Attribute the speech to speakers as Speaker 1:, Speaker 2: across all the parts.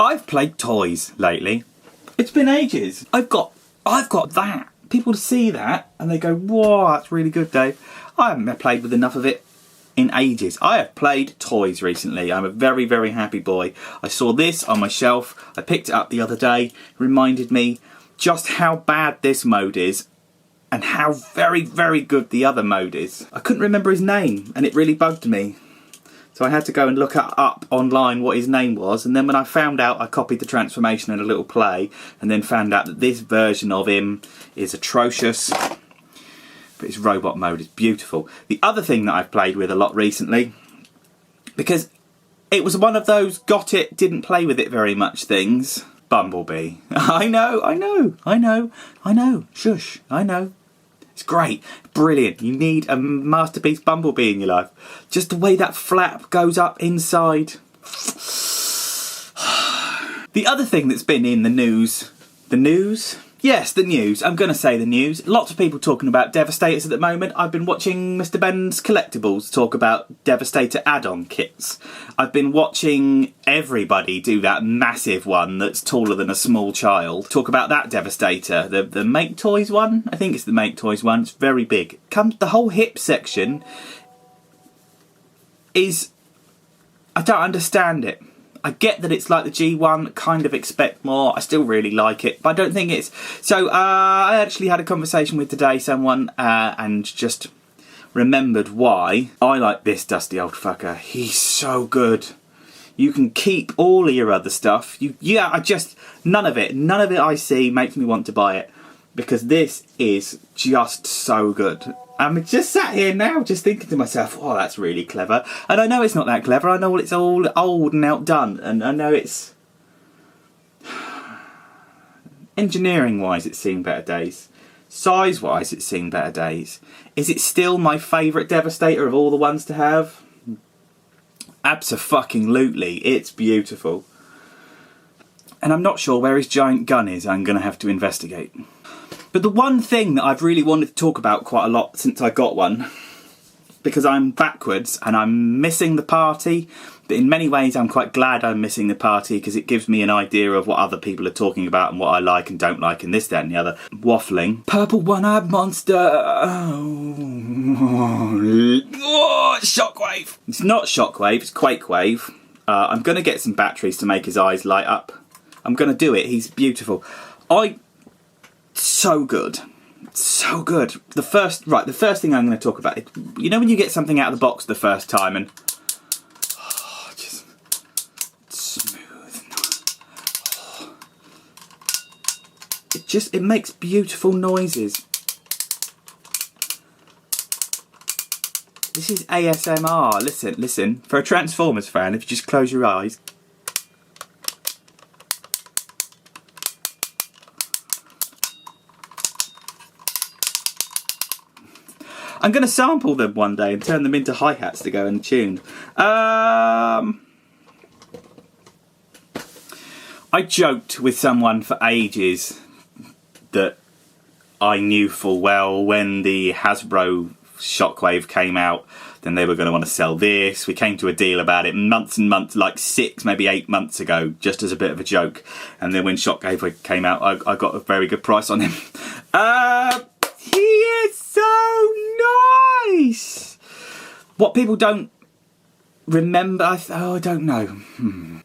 Speaker 1: I've played toys lately. It's been ages. I've got that. People see that and they go, "Whoa, that's really good, Dave." I haven't played with enough of it in ages. I have played toys recently. I'm a very, very happy boy. I saw this on my shelf. I picked it up the other day. It reminded me just how bad this mode is and how very, very good the other mode is. I couldn't remember his name and it really bugged me. So I had to go and look up online what his name was, and then when I found out, I copied the transformation and a little play, and then found out that this version of him is atrocious, but his robot mode is beautiful. The other thing that I've played with a lot recently, because it was one of those got it, didn't play with it very much things, Bumblebee. I know, shush, I know. It's great, brilliant. You need a masterpiece Bumblebee in your life. Just the way that flap goes up inside. The other thing that's been in the news. The news? Yes, the news. I'm going to say the news. Lots of people talking about Devastators at the moment. I've been watching Mr. Ben's Collectibles talk about Devastator add-on kits. I've been watching everybody do that massive one that's taller than a small child. Talk about that Devastator. The Make Toys one? I think it's the Make Toys one. It's very big. The whole hip section is... I don't understand it. I get that it's like the G1, kind of expect more. I still really like it, but I don't think it's... So, I actually had a conversation with today someone and just remembered why I like this dusty old fucker. He's so good. You can keep all of your other stuff. None of it I see makes me want to buy it, because this is just so good. I'm just sat here now just thinking to myself, oh, that's really clever. And I know it's not that clever. I know it's all old and outdone. And I know it's... Engineering-wise, it's seen better days. Size-wise, it's seen better days. Is it still my favourite Devastator of all the ones to have? Abso-fucking-lutely. It's beautiful. And I'm not sure where his giant gun is. I'm going to have to investigate. But the one thing that I've really wanted to talk about quite a lot since I got one, because I'm backwards and I'm missing the party, but in many ways I'm quite glad I'm missing the party, because it gives me an idea of what other people are talking about and what I like and don't like and this, that and the other. Waffling. Purple one-eyed monster. Oh, Shockwave. It's not Shockwave, it's QUAKEWAVE. I'm going to get some batteries to make his eyes light up. I'm going to do it. He's beautiful. So good. So good. The first thing I'm going to talk about, you know when you get something out of the box the first time and just smooth. It makes beautiful noises. This is ASMR. Listen. For a Transformers fan, if you just close your eyes. I'm going to sample them one day and turn them into hi-hats to go in tune. I joked with someone for ages that I knew full well when the Hasbro Shockwave came out, then they were going to want to sell this. We came to a deal about it months and months, like 6, maybe 8 months ago, just as a bit of a joke. And then when Shockwave came out, I got a very good price on him. He is so nice! What people don't remember... I don't know.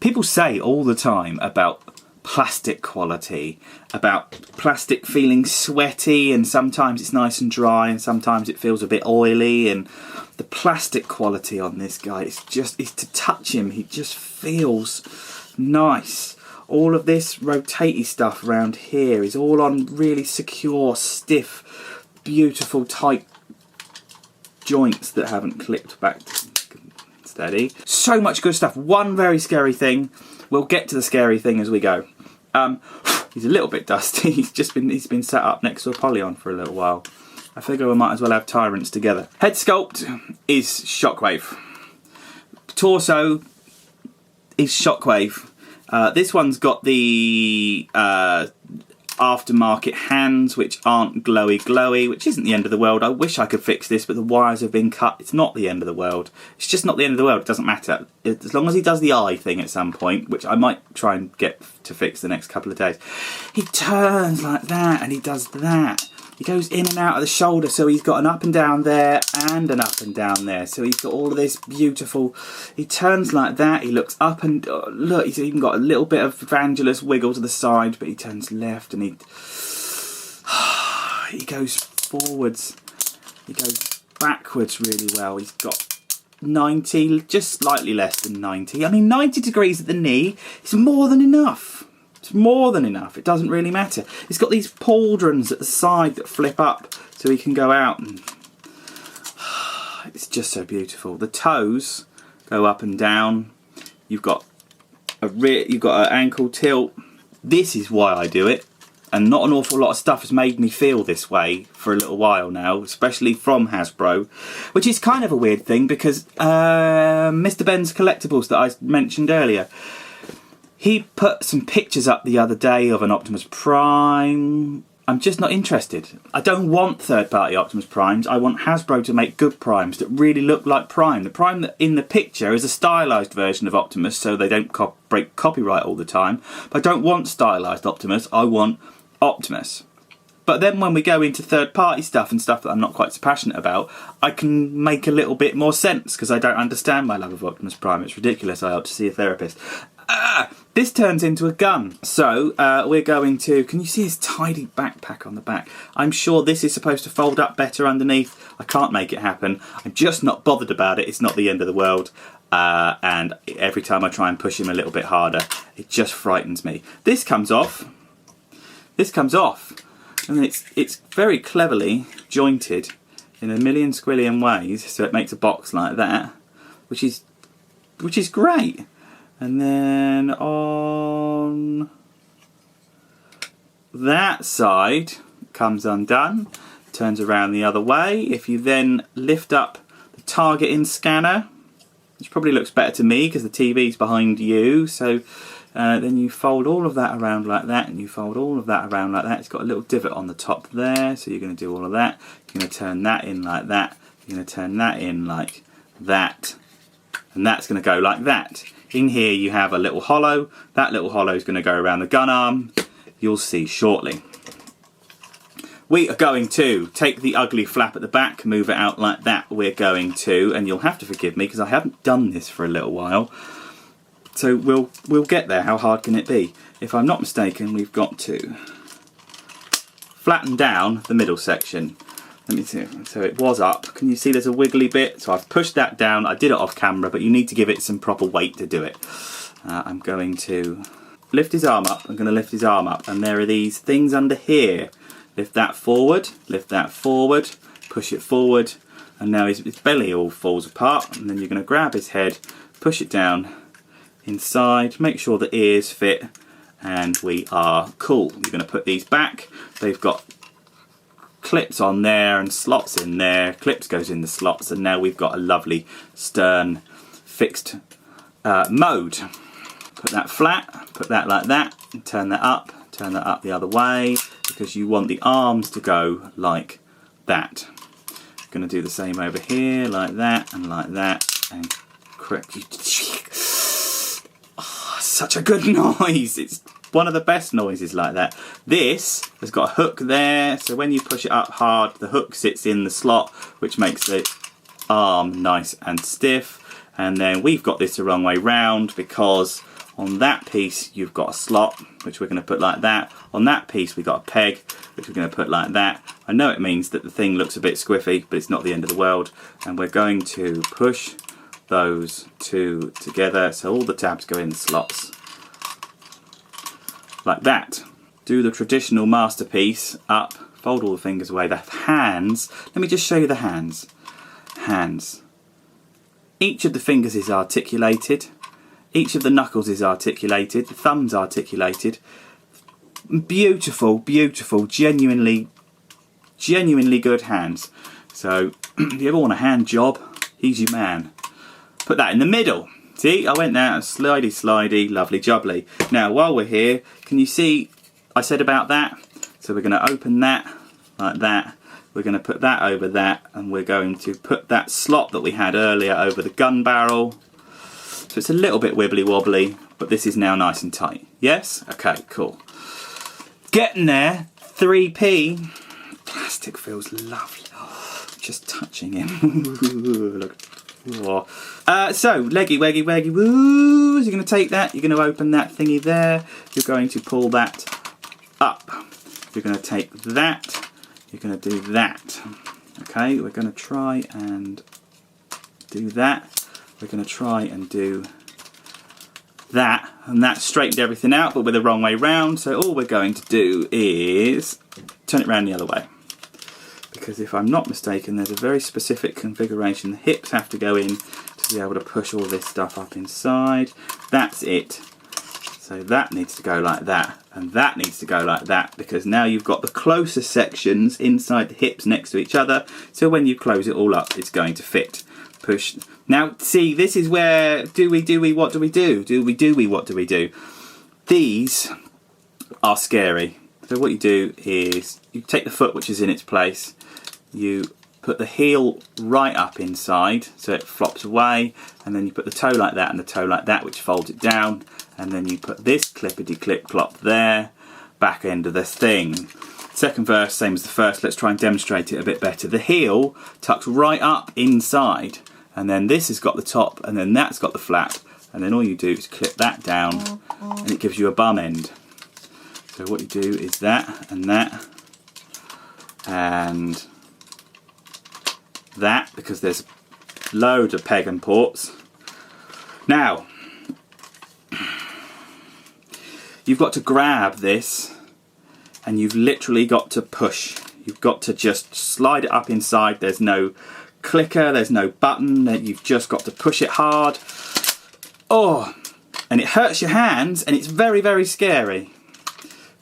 Speaker 1: People say all the time about plastic quality, about plastic feeling sweaty, and sometimes it's nice and dry, and sometimes it feels a bit oily, and the plastic quality on this guy, it's to touch him, he just feels nice. All of this rotatey stuff around here is all on really secure, stiff, beautiful, tight joints that haven't clipped back steady. So much good stuff. One very scary thing. We'll get to the scary thing as we go. He's a little bit dusty. He's been set up next to a Polyon for a little while. I figure we might as well have Tyrants together. Head sculpt is Shockwave. Torso is Shockwave. This one's got the aftermarket hands which aren't glowy, which isn't the end of the world. I wish I could fix this, but the wires have been cut. It's not the end of the world. It's just not the end of the world. It doesn't matter. As long as he does the eye thing at some point, which I might try and get to fix the next couple of days. He turns like that and he does that. He goes in and out of the shoulder, so he's got an up and down there and an up and down there. So he's got all of this beautiful... He turns like that, he looks up and... look, he's even got a little bit of Vangelis wiggle to the side, but he turns left and he... he goes forwards. He goes backwards really well. He's got 90, just slightly less than 90. I mean, 90 degrees at the knee is more than enough. It's more than enough. It doesn't really matter. It's got these pauldrons at the side that flip up so he can go out and... It's just so beautiful. The toes go up and down. You've got an ankle tilt. This is why I do it. And not an awful lot of stuff has made me feel this way for a little while now, especially from Hasbro, which is kind of a weird thing because Mr. Ben's Collectibles that I mentioned earlier, he put some pictures up the other day of an Optimus Prime. I'm just not interested. I don't want third-party Optimus Primes. I want Hasbro to make good Primes that really look like Prime. The Prime that in the picture is a stylised version of Optimus, so they don't break copyright all the time. But I don't want stylised Optimus. I want Optimus. But then when we go into third-party stuff and stuff that I'm not quite so passionate about, I can make a little bit more sense because I don't understand my love of Optimus Prime. It's ridiculous. I ought to see a therapist. This turns into a gun. So we're going to... Can you see his tidy backpack on the back? I'm sure this is supposed to fold up better underneath. I can't make it happen. I'm just not bothered about it. It's not the end of the world. And every time I try and push him a little bit harder, it just frightens me. This comes off. This comes off. And it's very cleverly jointed in a million squillion ways. So it makes a box like that. Which is great. And then on that side comes undone, turns around the other way. If you then lift up the targeting scanner, which probably looks better to me because the TV's behind you, so then you fold all of that around like that, and you fold all of that around like that. It's got a little divot on the top there, so you're going to do all of that. You're going to turn that in like that. You're going to turn that in like that, and that's going to go like that. In here you have a little hollow. That little hollow is going to go around the gun arm. You'll see shortly. We are going to take the ugly flap at the back, move it out like that. We're going to, and you'll have to forgive me because I haven't done this for a little while. So we'll get there. How hard can it be? If I'm not mistaken, we've got to flatten down the middle section. Let me see. So it was up. Can you see there's a wiggly bit? So I've pushed that down. I did it off camera, but you need to give it some proper weight to do it. I'm going to lift his arm up. I'm going to lift his arm up. And there are these things under here. Lift that forward. Lift that forward. Push it forward. And now his belly all falls apart. And then you're going to grab his head, push it down inside. Make sure the ears fit. And we are cool. You're going to put these back. They've got clips on there and slots in there. Clips goes in the slots, and now we've got a lovely stern fixed mode. Put that flat, put that like that, and turn that up the other way because you want the arms to go like that. Going to do the same over here, like that and and correct. Oh, such a good noise. It's one of the best noises like that. This has got a hook there, so when you push it up hard, the hook sits in the slot, which makes the arm nice and stiff. And then we've got this the wrong way round because on that piece you've got a slot, which we're going to put like that. On that piece we've got a peg, which we're going to put like that. I know it means that the thing looks a bit squiffy, but it's not the end of the world. And we're going to push those two together so all the tabs go in the slots. Like that. Do the traditional masterpiece up, fold all the fingers away. The hands, let me just show you the hands. Hands. Each of the fingers is articulated. Each of the knuckles is articulated. The thumb's articulated. Beautiful, beautiful, genuinely good hands. So, if you ever want a hand job, he's your man. Put that in the middle. See, I went there, slidey, slidey, lovely jubbly. Now, while we're here, can you see I said about that. So we're going to open that like that. We're going to put that over that, and we're going to put that slot that we had earlier over the gun barrel. So it's a little bit wibbly wobbly, but this is now nice and tight. Yes? Okay, cool. Getting there. 3p. Plastic feels lovely. Oh, just touching him. Look. Oh. So, leggy, weggy, weggy, woo. You're going to take that, you're going to open that thingy there. You're going to pull that up. You're going to take that. You're going to do that. Okay, we're going to try and do that. We're going to try and do that, and that straightened everything out, but with the wrong way round. So all we're going to do is turn it around the other way, because if I'm not mistaken, there's a very specific configuration. The hips have to go in to be able to push all this stuff up inside. That's it. So that needs to go like that, and that needs to go like that, because now you've got the closer sections inside the hips next to each other, so when you close it all up, it's going to fit. Push. Now, see, this is where what do we do? What do we do? These are scary. So what you do is you take the foot which is in its place, you put the heel right up inside so it flops away, and then you put the toe like that and the toe like that, which folds it down, and then you put this clippity clip clop there, back end of the thing. Second verse, same as the first. Let's try and demonstrate it a bit better. The heel tucks right up inside, and then this has got the top, and then that's got the flap, and then all you do is clip that down, and it gives you a bum end. So what you do is that, and that, and that, because there's loads of peg and ports. Now, you've got to grab this, and you've literally got to push. You've got to just slide it up inside. There's no clicker, there's no button, you've just got to push it hard. Oh, and it hurts your hands, and it's very, very scary.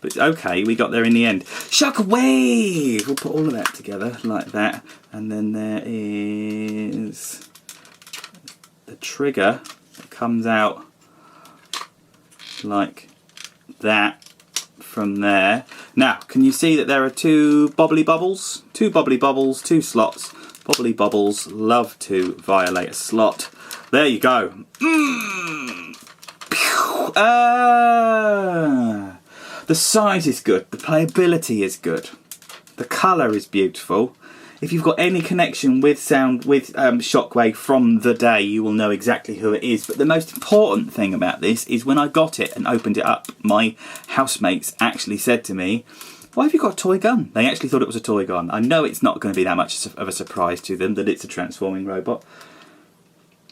Speaker 1: But it's okay, we got there in the end. Shockwave! We'll put all of that together like that, and then there is the trigger that comes out like that from there. Now, can you see that there are two bobbly bubbles? Two bobbly bubbles, two slots. Bobbly bubbles love to violate a slot. There you go. The size is good. The playability is good. The colour is beautiful. If you've got any connection with Shockwave from the day, you will know exactly who it is. But the most important thing about this is when I got it and opened it up, my housemates actually said to me, "Why have you got a toy gun?" They actually thought it was a toy gun. I know it's not going to be that much of a surprise to them that it's a transforming robot,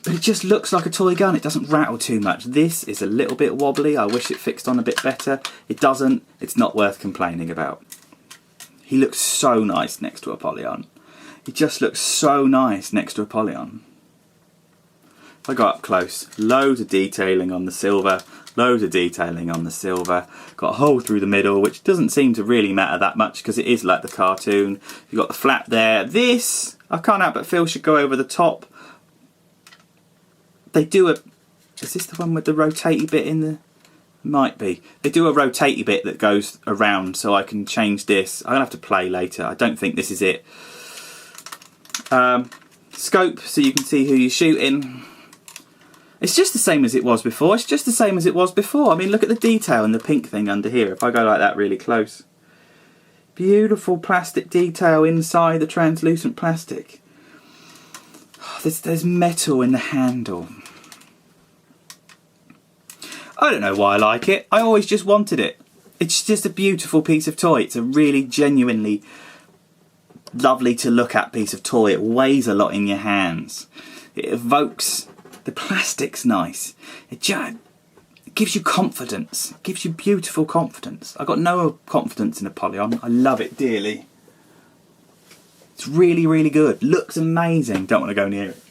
Speaker 1: but it just looks like a toy gun. It doesn't rattle too much. This is a little bit wobbly. I wish it fixed on a bit better. It doesn't. It's not worth complaining about. He looks so nice next to Apollyon. He just looks so nice next to Apollyon. If I go up close, loads of detailing on the silver. Loads of detailing on the silver. Got a hole through the middle, which doesn't seem to really matter that much because it is like the cartoon. You've got the flap there. This, I can't help but feel, should go over the top. They do a... Is this the one with the rotatey bit in the... Might be. They do a rotatey bit that goes around, so I can change this. I'm going to have to play later. I don't think this is it. Scope, so you can see who you're shooting. It's just the same as it was before. It's just the same as it was before. I mean, look at the detail and the pink thing under here. If I go like that really close. Beautiful plastic detail inside the translucent plastic. There's metal in the handle. I don't know why I like it. I always just wanted it. It's just a beautiful piece of toy. It's a really genuinely lovely to look at piece of toy. It weighs a lot in your hands. It evokes... The plastic's nice. It gives you confidence. It gives you beautiful confidence. I've got no confidence in Apollyon. I love it dearly. It's really, really good. Looks amazing. Don't want to go near it.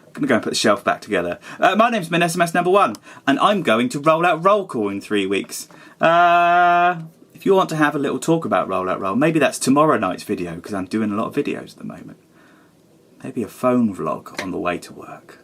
Speaker 1: I'm going to go and put the shelf back together. My name's SMS number 1, and I'm going to roll out roll call in 3 weeks. If you want to have a little talk about roll out roll, maybe that's tomorrow night's video, because I'm doing a lot of videos at the moment. Maybe a phone vlog on the way to work.